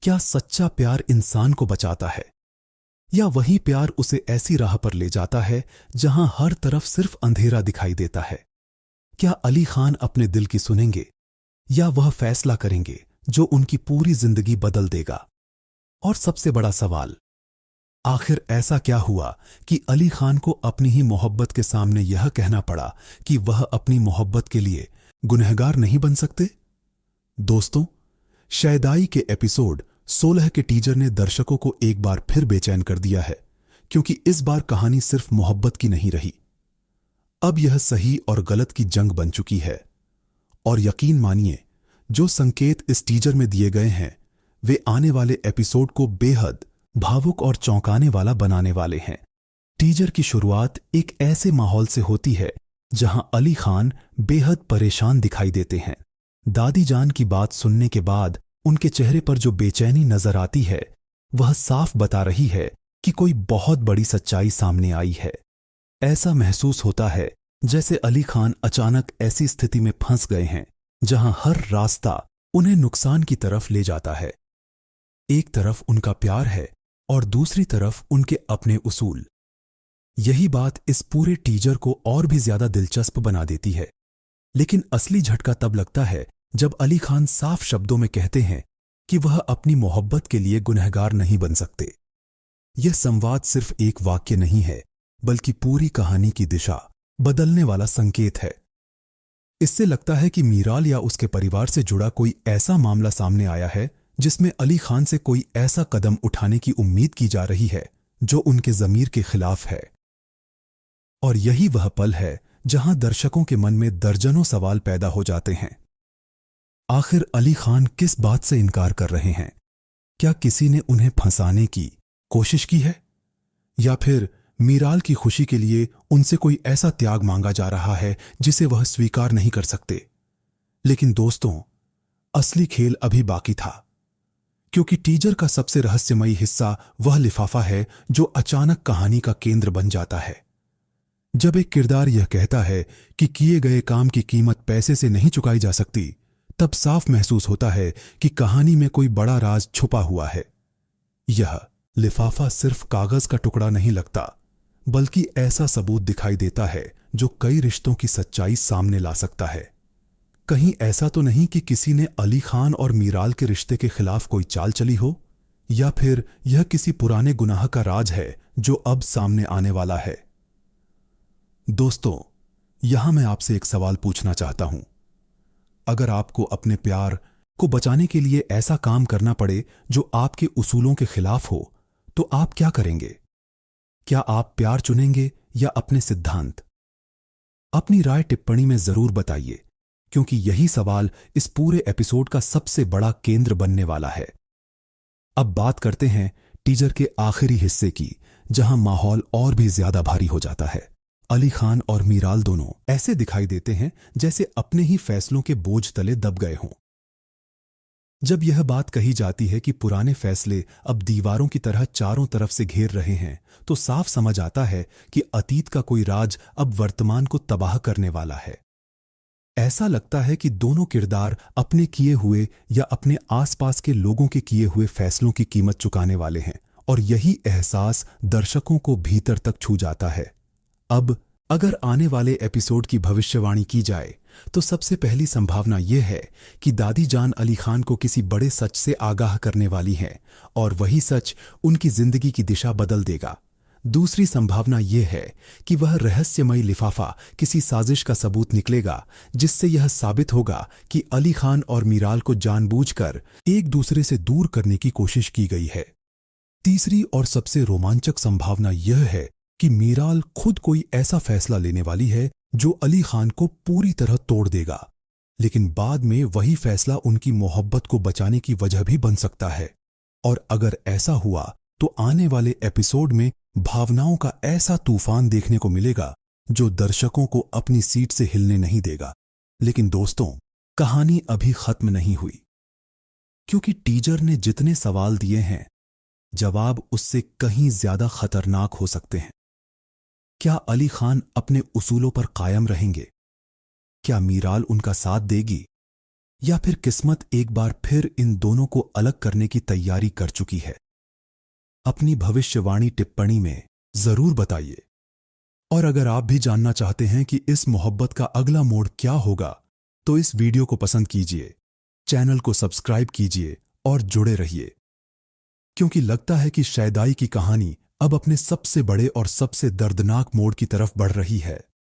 क्या सच्चा प्यार इंसान को बचाता है, या वही प्यार उसे ऐसी राह पर ले जाता है जहां हर तरफ सिर्फ अंधेरा दिखाई देता है? क्या अली खान अपने दिल की सुनेंगे, या वह फैसला करेंगे जो उनकी पूरी जिंदगी बदल देगा? और सबसे बड़ा सवाल, आखिर ऐसा क्या हुआ कि अली खान को अपनी ही मोहब्बत के सामने यह कहना पड़ा कि वह अपनी मोहब्बत के लिए गुनहगार नहीं बन सकते? दोस्तों, शैदाई के एपिसोड 16 के टीजर ने दर्शकों को एक बार फिर बेचैन कर दिया है, क्योंकि इस बार कहानी सिर्फ मोहब्बत की नहीं रही। अब यह सही और गलत की जंग बन चुकी है। और यकीन मानिए, जो संकेत इस टीजर में दिए गए हैं वे आने वाले एपिसोड को बेहद भावुक और चौंकाने वाला बनाने वाले हैं। टीजर की शुरुआत एक ऐसे माहौल से होती है जहां अली खान बेहद परेशान दिखाई देते हैं। दादी जान की बात सुनने के बाद उनके चेहरे पर जो बेचैनी नजर आती है वह साफ बता रही है कि कोई बहुत बड़ी सच्चाई सामने आई है। ऐसा महसूस होता है जैसे अली खान अचानक ऐसी स्थिति में फंस गए हैं जहां हर रास्ता उन्हें नुकसान की तरफ ले जाता है। एक तरफ उनका प्यार है और दूसरी तरफ उनके अपने उसूल। यही बात इस पूरे टीजर को और भी ज्यादा दिलचस्प बना देती है। लेकिन असली झटका तब लगता है जब अली खान साफ शब्दों में कहते हैं कि वह अपनी मोहब्बत के लिए गुनहगार नहीं बन सकते। यह संवाद सिर्फ एक वाक्य नहीं है, बल्कि पूरी कहानी की दिशा बदलने वाला संकेत है। इससे लगता है कि मीराल या उसके परिवार से जुड़ा कोई ऐसा मामला सामने आया है जिसमें अली खान से कोई ऐसा कदम उठाने की उम्मीद की जा रही है जो उनके ज़मीर के खिलाफ है। और यही वह पल है जहां दर्शकों के मन में दर्जनों सवाल पैदा हो जाते हैं। आखिर अली खान किस बात से इनकार कर रहे हैं? क्या किसी ने उन्हें फंसाने की कोशिश की है, या फिर मीराल की खुशी के लिए उनसे कोई ऐसा त्याग मांगा जा रहा है जिसे वह स्वीकार नहीं कर सकते? लेकिन दोस्तों, असली खेल अभी बाकी था, क्योंकि टीजर का सबसे रहस्यमयी हिस्सा वह लिफाफा है जो अचानक कहानी का केंद्र बन जाता है। जब एक किरदार यह कहता है कि किए गए काम की कीमत पैसे से नहीं चुकाई जा सकती, तब साफ महसूस होता है कि कहानी में कोई बड़ा राज छुपा हुआ है। यह लिफाफा सिर्फ कागज का टुकड़ा नहीं लगता, बल्कि ऐसा सबूत दिखाई देता है जो कई रिश्तों की सच्चाई सामने ला सकता है। कहीं ऐसा तो नहीं कि किसी ने अली खान और मीराल के रिश्ते के खिलाफ कोई चाल चली हो, या फिर यह किसी पुराने गुनाह का राज है जो अब सामने आने वाला है। दोस्तों, यहां मैं आपसे एक सवाल पूछना चाहता हूं। अगर आपको अपने प्यार को बचाने के लिए ऐसा काम करना पड़े जो आपके उसूलों के खिलाफ हो, तो आप क्या करेंगे? क्या आप प्यार चुनेंगे या अपने सिद्धांत? अपनी राय टिप्पणी में जरूर बताइए, क्योंकि यही सवाल इस पूरे एपिसोड का सबसे बड़ा केंद्र बनने वाला है। अब बात करते हैं टीजर के आखिरी हिस्से की, जहां माहौल और भी ज्यादा भारी हो जाता है। अली खान और मीराल दोनों ऐसे दिखाई देते हैं जैसे अपने ही फैसलों के बोझ तले दब गए हों। जब यह बात कही जाती है कि पुराने फैसले अब दीवारों की तरह चारों तरफ से घेर रहे हैं, तो साफ समझ आता है कि अतीत का कोई राज अब वर्तमान को तबाह करने वाला है। ऐसा लगता है कि दोनों किरदार अपने किए हुए या अपने आसपास के लोगों के किए हुए फैसलों की कीमत चुकाने वाले हैं, और यही एहसास दर्शकों को भीतर तक छू जाता है। अब अगर आने वाले एपिसोड की भविष्यवाणी की जाए, तो सबसे पहली संभावना यह है कि दादी जान अली खान को किसी बड़े सच से आगाह करने वाली हैं, और वही सच उनकी जिंदगी की दिशा बदल देगा। दूसरी संभावना यह है कि वह रहस्यमयी लिफाफा किसी साजिश का सबूत निकलेगा, जिससे यह साबित होगा कि अली खान और मीराल को जानबूझकर एक दूसरे से दूर करने की कोशिश की गई है। तीसरी और सबसे रोमांचक संभावना यह है कि मीराल खुद कोई ऐसा फैसला लेने वाली है जो अली खान को पूरी तरह तोड़ देगा, लेकिन बाद में वही फैसला उनकी मोहब्बत को बचाने की वजह भी बन सकता है। और अगर ऐसा हुआ तो आने वाले एपिसोड में भावनाओं का ऐसा तूफान देखने को मिलेगा जो दर्शकों को अपनी सीट से हिलने नहीं देगा। लेकिन दोस्तों, कहानी अभी खत्म नहीं हुई, क्योंकि टीजर ने जितने सवाल दिए हैं, जवाब उससे कहीं ज्यादा खतरनाक हो सकते हैं। क्या अली खान अपने उसूलों पर कायम रहेंगे? क्या मीराल उनका साथ देगी? या फिर किस्मत एक बार फिर इन दोनों को अलग करने की तैयारी कर चुकी है? अपनी भविष्यवाणी टिप्पणी में जरूर बताइए। और अगर आप भी जानना चाहते हैं कि इस मोहब्बत का अगला मोड़ क्या होगा, तो इस वीडियो को पसंद कीजिए, चैनल को सब्सक्राइब कीजिए और जुड़े रहिए, क्योंकि लगता है कि शैदाई की कहानी अब अपने सबसे बड़े और सबसे दर्दनाक मोड़ की तरफ बढ़ रही है।